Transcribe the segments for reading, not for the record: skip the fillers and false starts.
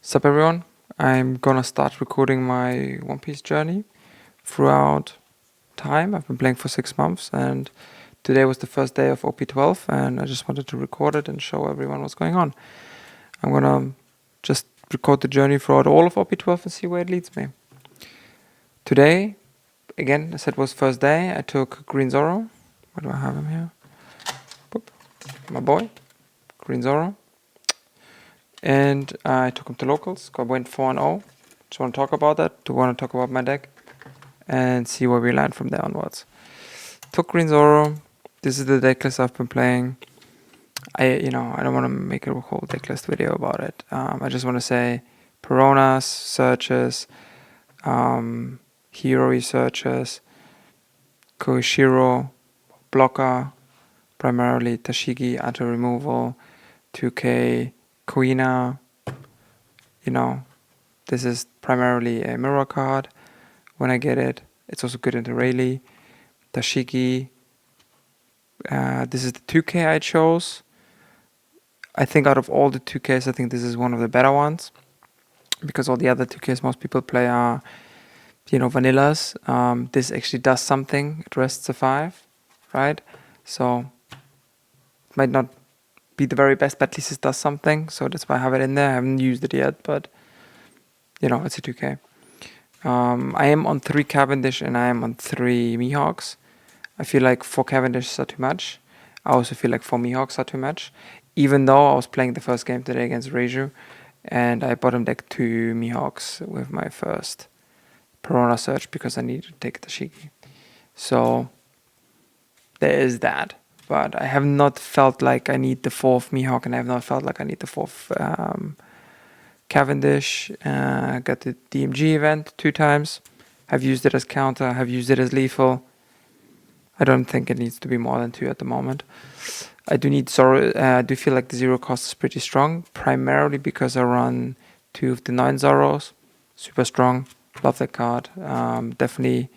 Sup everyone, I'm gonna start recording my One Piece journey throughout time. I've been playing for 6 months and today was the first day of OP12 and I just wanted to record it and show everyone what's going on. I'm gonna just record the journey throughout all of OP12 and see where it leads me. Today, again, I said was first day, I took Green Zoro. Where do I have him here? Boop. My boy, Green Zoro. And I took him to locals, went 4-0. Just want to talk about that, want to talk about my deck and see where we land from there onwards. Took Green Zoro. This is the deck list I've been playing. I don't want to make a whole deck list video about it. I just want to say Peronas, searches, Hero searches, Koishiro, blocker, primarily Tashigi, auto removal, 2K, Kuina. This is primarily a mirror card when I get it. It's also good into Rayleigh. Tashigi. This is the 2K I chose. I think out of all the 2Ks, I think this is one of the better ones. Because all the other 2Ks most people play are, vanillas. This actually does something. It rests a 5, right? So, it might not be the very best, but at least it does something. So that's why I have it in there. I haven't used it yet, but, it's a 2K. I am on 3 Cavendish and I am on 3 Mihawks. I feel like 4 Cavendish are too much. I also feel like 4 Mihawks are too much. Even though I was playing the first game today against Reiju and I bottom decked 2 Mihawks with my first Perona search because I needed to take Tashigi. So there is that. But I have not felt like I need the 4th Mihawk and I have not felt like I need the 4th Cavendish. Got the DMG event 2 times. Have used it as counter, have used it as lethal. I don't think it needs to be more than 2 at the moment. I do need Zoro. I do feel like the 0 cost is pretty strong, primarily because I run 2 of the 9 Zoros. Super strong. Love that card. Definitely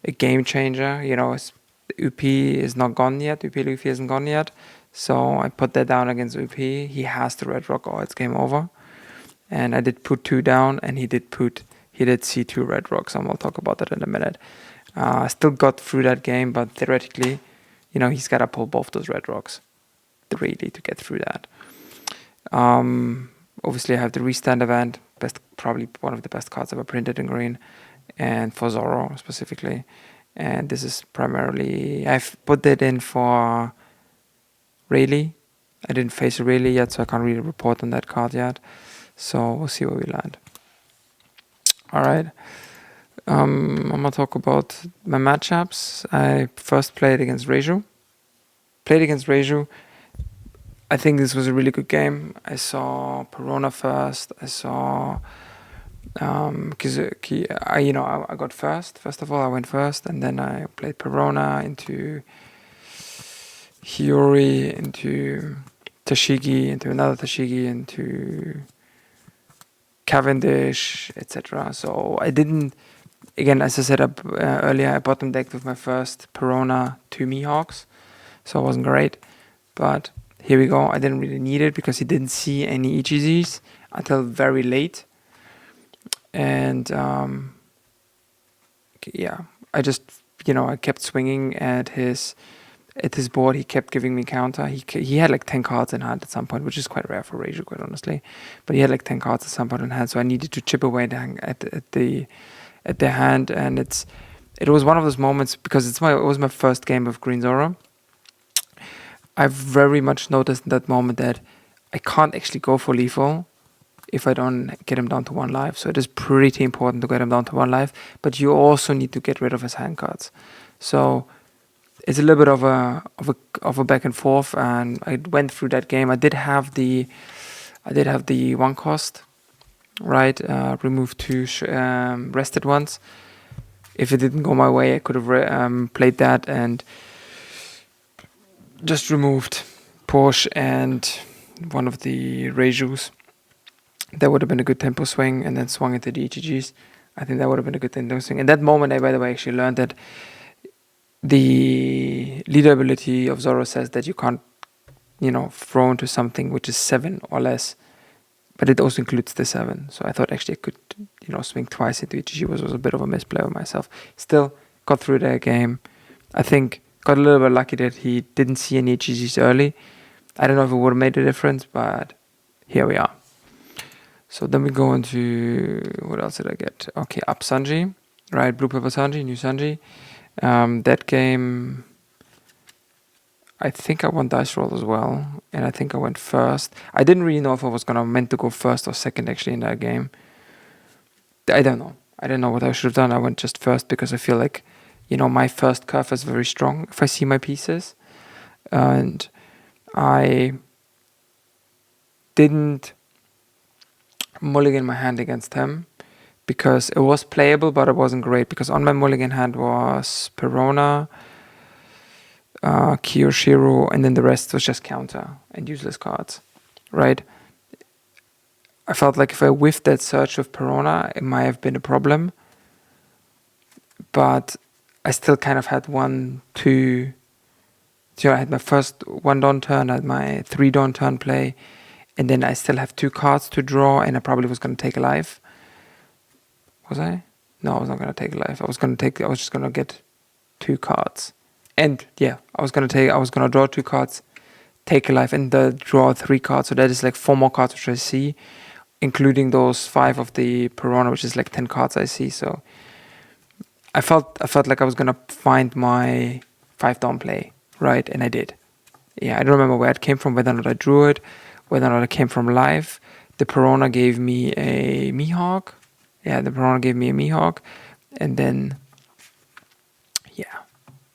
a game changer. UP is not gone yet. UP Luffy isn't gone yet. So I put that down against UP. He has the Red Rock or it's game over. And I did put 2 down and he did see 2 Red Rocks, and we'll talk about that in a minute. I still got through that game, but theoretically, he's got to pull both those Red Rocks really to get through that. Obviously, I have the Restand event, probably one of the best cards ever printed in green, and for Zoro specifically. And this is primarily, I've put that in for Rayleigh. I didn't face Rayleigh yet, so I can't really report on that card yet. So we'll see where we land. Alright. I'm gonna talk about my matchups. I first played against Reiju. I think this was a really good game. I saw Perona first. I saw Kizuki. I got first. First of all, I went first, and then I played Perona into Hiyori, into Tashigi, into another Tashigi, into Cavendish, etc. So I didn't. Again, as I said earlier, I bottom decked with my first Perona 2 Mihawks, so it wasn't great. But here we go. I didn't really need it because he didn't see any EGZs until very late. And I just, I kept swinging at his board. He kept giving me counter. He had like 10 cards in hand at some point, which is quite rare for Reiju, quite honestly. But he had like 10 cards at some point in hand, so I needed to chip away at the hand, and it was one of those moments because it was my first game of Green Zoro. I've very much noticed in that moment that I can't actually go for lethal if I don't get him down to 1 life. So it is pretty important to get him down to 1 life, but you also need to get rid of his hand cards. So it's a little bit of a back and forth, and I went through that game. I did have the 1 cost. Right, remove 2 rested ones. If it didn't go my way, I could have played that and just removed Porsche and one of the Reijus. That would have been a good tempo swing, and then swung into the EGGs. I think that would have been a good tempo swing. In that moment, I, by the way, actually learned that the leader ability of Zoro says that you can't, throw into something which is 7 or less but it also includes the 7. So I thought actually I could, swing twice into EGG, was a bit of a misplay of myself. Still got through that game. I think got a little bit lucky that he didn't see any EGGs early. I don't know if it would have made a difference, but here we are. So then we go into, what else did I get? Okay, up Sanji, right? Blue purple Sanji, new Sanji. That game, I think I won dice roll as well, and I think I went first. I didn't really know if I was meant to go first or second actually in that game. I don't know. I don't know what I should have done. I went just first because I feel like, my first curve is very strong if I see my pieces. And I didn't mulligan my hand against him because it was playable, but it wasn't great because on my mulligan hand was Perona, Kiyoshiro, and then the rest was just counter and useless cards, right? I felt like if I whiffed that search with Perona, it might have been a problem. But I still kind of had 1, 2. So I had my first 1 Dawn turn, I had my 3 Dawn turn play, and then I still have 2 cards to draw, and I probably was going to take a life. Was I? No, I was not going to take a life. I was just going to get 2 cards. And yeah, I was going to draw 2 cards, take a life, and draw 3 cards. So that is like 4 more cards which I see, including those 5 of the Perona, which is like 10 cards I see. So I felt like I was going to find my 5 Dawn play, right? And I did. Yeah, I don't remember where it came from, whether or not I drew it, whether or not it came from live. The Perona gave me a Mihawk. Yeah, the Perona gave me a Mihawk. And then,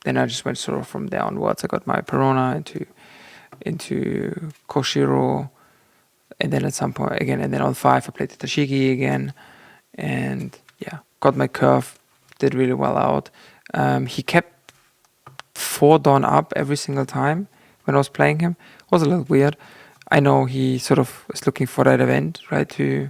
then I just went sort of from there onwards. I got my Perona into Koshiro. And then at some point again, and then on 5 I played the Tashigi again. And yeah, got my curve, did really well out. He kept 4 Dawn up every single time when I was playing him. It was a little weird. I know he sort of is looking for that event, right, to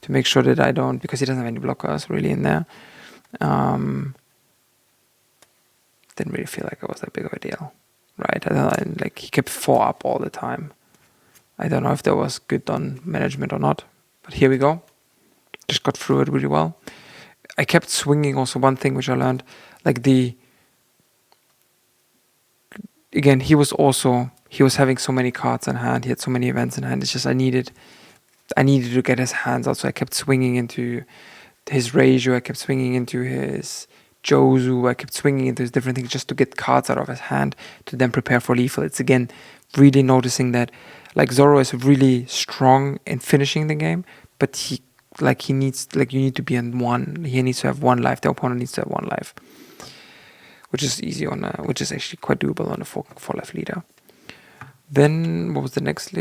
make sure that I don't, because he doesn't have any blockers really in there. Didn't really feel like it was that big of a deal, right? I don't know, like he kept 4 up all the time. I don't know if that was good on management or not, but here we go. Just got through it really well. I kept swinging also. One thing which I learned, like again, he was having so many cards in hand. He had so many events in hand. It's just I needed to get his hands out. So I kept swinging into his Reiju. I kept swinging into his Jozu. I kept swinging into his different things just to get cards out of his hand to then prepare for lethal. It's again really noticing that like Zoro is really strong in finishing the game, but you need to be on 1. He needs to have 1 life. The opponent needs to have 1 life, which is easy which is actually quite doable on a 4 life leader. Then what was the next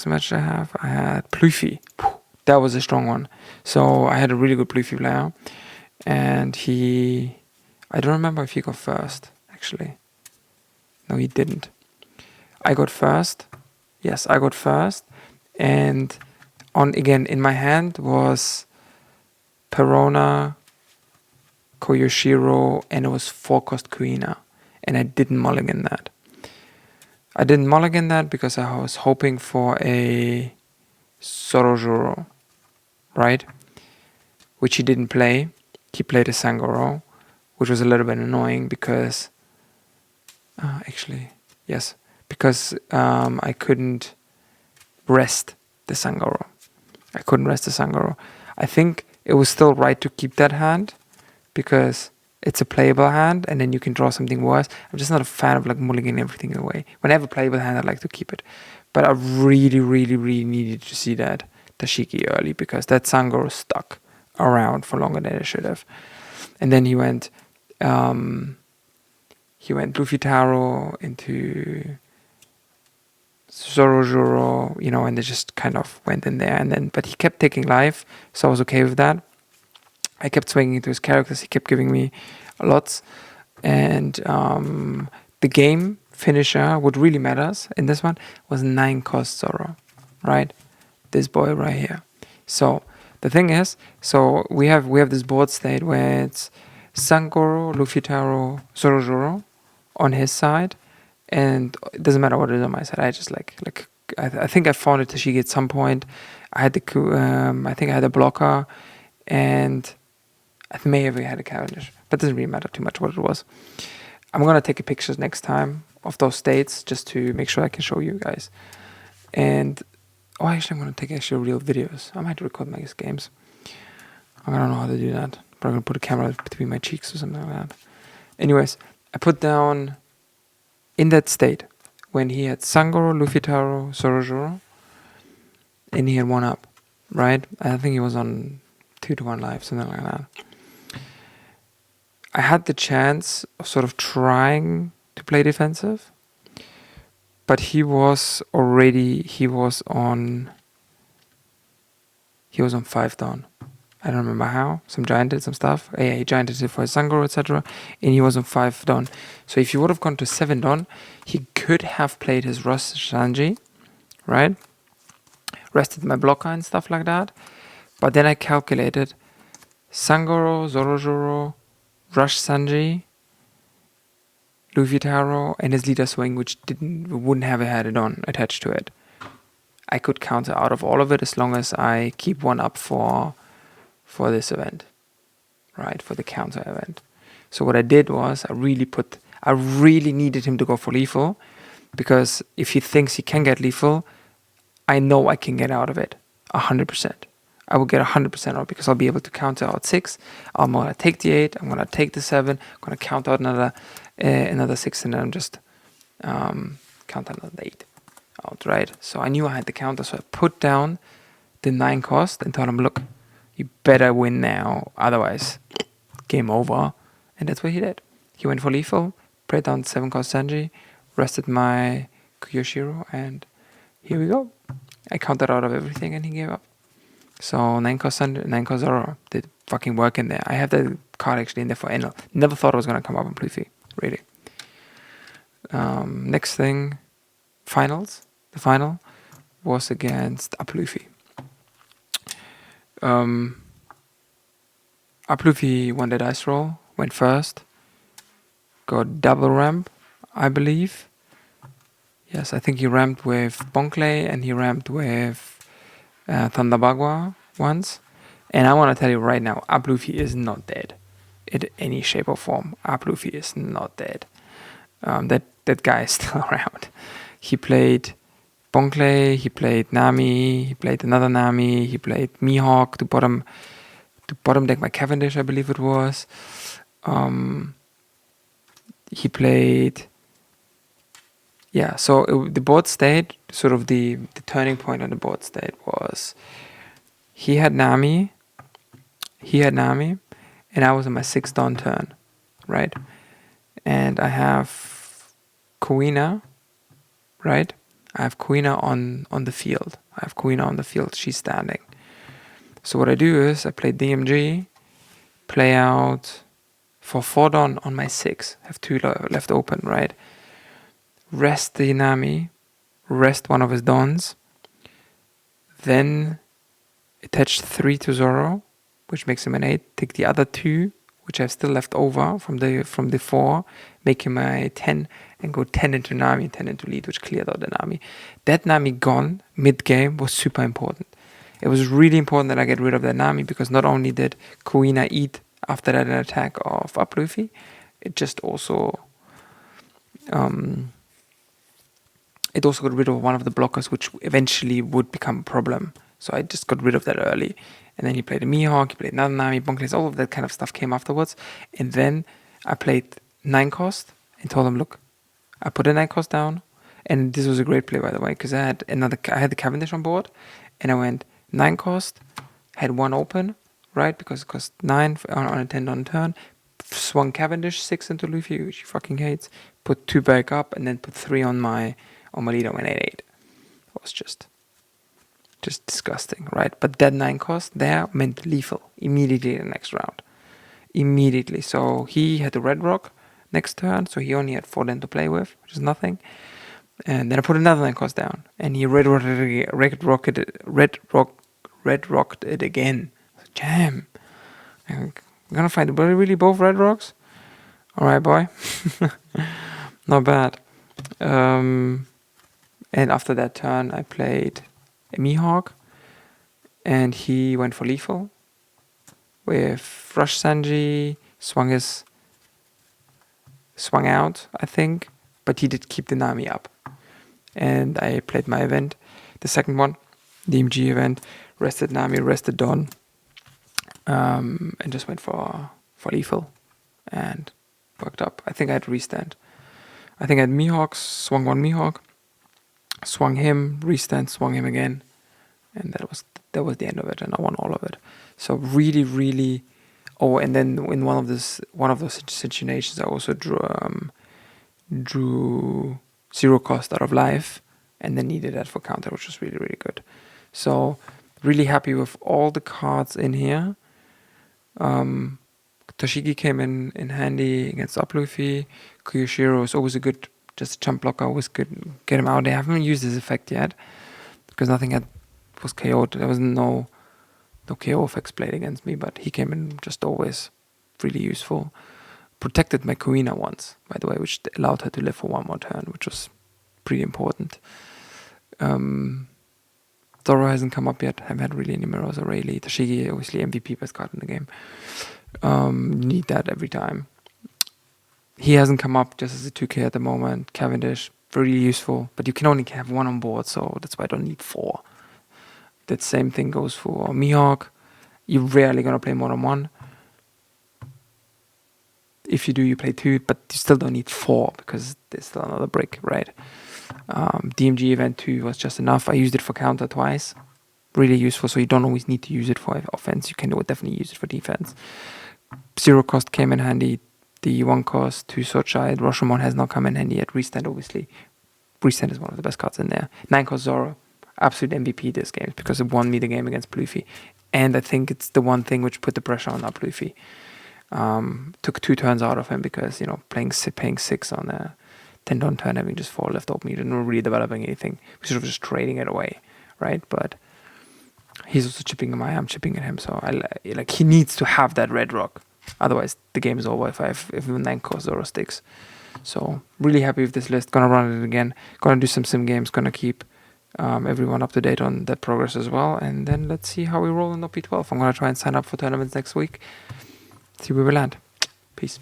match I have? I had Pluffy. That was a strong one. So I had a really good Pluffy player, and I don't remember if he got first actually. No, he didn't. I got first. Yes, I got first, and again in my hand was Perona, Koyoshiro, and it was 4-cost Kuina, and I didn't mulligan that. I didn't mulligan that because I was hoping for a Zoro, right? Which he didn't play. He played a Sangoro, which was a little bit annoying because I couldn't rest the Sangoro. I think it was still right to keep that hand because it's a playable hand and then you can draw something worse. I'm just not a fan of like mulliganing everything away. When I have a playable hand, I like to keep it. But I really, really, really needed to see that Tashiki early because that Sangoro stuck around for longer than it should have. And then he went Luffy Taro into Zoro, and they just kind of went in there. But he kept taking life, so I was okay with that. I kept swinging into his characters. He kept giving me lots. And the game finisher, what really matters in this one, was 9-cost Zoro, right? This boy right here. So the thing is, we have this board state where it's Sangoro, Luffy Taro, Zoro on his side, and it doesn't matter what it is on my side. I just like I think I found a Tashigi at some point. I had I think I had a blocker, and I may have had a Cavendish, but it doesn't really matter too much what it was. I'm gonna take a pictures next time of those states just to make sure I can show you guys. And actually, I'm gonna take actually real videos. I might record my games. I don't know how to do that, but I'm gonna put a camera between my cheeks or something like that. Anyways, I put down in that state when he had Sangoro, Luffy-Taro, Zoro, and he had one up, right? I think he was on 2-1 life, something like that. I had the chance of sort of trying to play defensive, but he was on 5 down. I don't remember how. Some giant did some stuff. Yeah, he gianted it for his Sangoro, etc. And he was on 5 down. So if he would have gone to 7 down, he could have played his Rush Sanji, right? Rested my blocker and stuff like that. But then I calculated Sangoro, Zoro, Rush Sanji, Luffy-Taro, and his leader swing, which wouldn't have had it on attached to it. I could counter out of all of it as long as I keep one up for this event, right? For the counter event. So what I did was I really needed him to go for lethal, because if he thinks he can get lethal, I know I can get out of it 100%. I will get 100% out because I'll be able to counter out 6. I'm gonna take the 8. I'm gonna take the 7. I'm gonna count out another 6, and then I'm just count another 8 out, right? So I knew I had the counter, so I put down the 9 cost and told him, look, you better win now, otherwise game over. And that's what he did. He went for lethal, played down 7 cost Sanji, rested my Kuyoshiro, and here we go. I counted out of everything and he gave up. So 9 cost Sanji, 9 cost Zoro did fucking work in there. I have that card actually in there for Enel. Never thought it was gonna come up in Pluffy, really. Next thing, finals. The final was against Aplufi. Aplufi won the dice roll, went first, got double ramp, I believe. Yes, I think he ramped with Bonkley and he ramped with Thunderbagua once. And I want to tell you right now, Aplufi is not dead in any shape or form. Aplufi is not dead. That guy is still around. He played Bonkley, he played Nami, he played another Nami, he played Mihawk to bottom deck my Cavendish, I believe it was. He played... Yeah, so the board state, sort of the turning point on the board state was he had Nami, and I was on my 6th dawn turn, right? And I have Kuina, right? I have Kuina on the field. She's standing. So what I do is I play DMG, play out for 4 dawn on my 6. Have 2 left open, right? Rest the Nami, rest one of his dawns, then attach 3 to Zoro, which makes him an 8. Take the other 2, which I've still left over from the 4, make him a 10, and go 10 into Nami, 10 into lead, which cleared out the Nami. That Nami gone mid-game was super important. It was really important that I get rid of that Nami, because not only did Kuina eat after that attack of Aplufi, it just also... it also got rid of one of the blockers, which eventually would become a problem. So I just got rid of that early. And then he played a Mihawk, he played another Nami, Bonkless, all of that kind of stuff came afterwards. And then I played 9 cost and told him, look, I put a 9 cost down. And this was a great play, by the way, because I had the Cavendish on board. And I went 9 cost, had 1 open, right? Because it cost 9 on a 10 on turn. Swung Cavendish 6 into Luffy, which he fucking hates. Put 2 back up and then put 3 on my leader when 8-8. It was just disgusting, right? But that 9 cost there meant lethal immediately in the next round. Immediately. So he had the red rock next turn, so he only had 4 then to play with, which is nothing. And then I put another 9 cost down, and he red rocked it again. Damn. I'm gonna find really both red rocks. Alright, boy. Not bad. And after that turn, I played a Mihawk, and he went for lethal with Rush Sanji, swung out, I think, but he did keep the Nami up. And I played my event, the second one, the MG event, rested Nami, rested Dawn, and just went for lethal, and worked up. I think I had restand. I think I had Mihawks, swung one Mihawk, swung him, restand, swung him again, and that was the end of it, and I won all of it. So really, really. Oh, and then in one of those situations, I also drew 0 cost out of life, and then needed that for counter, which was really, really good. So really happy with all the cards in here. Toshigi came in handy against Up Luffy. Kyoshiro is always a good, just a jump blocker, always good. Get him out there. I haven't used his effect yet because nothing was KO'd. There was no KO effects played against me, but he came in just always really useful. Protected my Kuina once, by the way, which allowed her to live for one more turn, which was pretty important. Zoro hasn't come up yet. Haven't had really any mirrors or Rayleigh. Toshigi, obviously MVP best card in the game. Need that every time. He hasn't come up just as a 2k at the moment. Cavendish, very useful, but you can only have 1 on board, so that's why I don't need 4. That same thing goes for Mihawk. You're rarely going to play more than 1. If you do, you play 2, but you still don't need 4 because there's still another brick, right? DMG event 2 was just enough. I used it for counter twice. Really useful, so you don't always need to use it for offense. You can definitely use it for defense. 0 cost came in handy. The 1 cost, 2 Sochai. Rashomon has not come in handy yet. Restand, obviously. Restand is one of the best cards in there. 9 cost Zoro. Absolute MVP this game because it won me the game against Luffy. And I think it's the one thing which put the pressure on Up Luffy. Took 2 turns out of him because, paying 6 on a 10 turn turn, having just 4 left open. He didn't really developing anything. We sort of just trading it away, right? But he's also chipping at I'm chipping at him. So he needs to have that red rock. Otherwise, the game is over if 9 cost Zoro sticks. So really happy with this list. Gonna run it again. Gonna do some sim games. Gonna keep everyone up to date on that progress as well. And then let's see how we roll in OP12. I'm gonna try and sign up for tournaments next week. See where we land. Peace.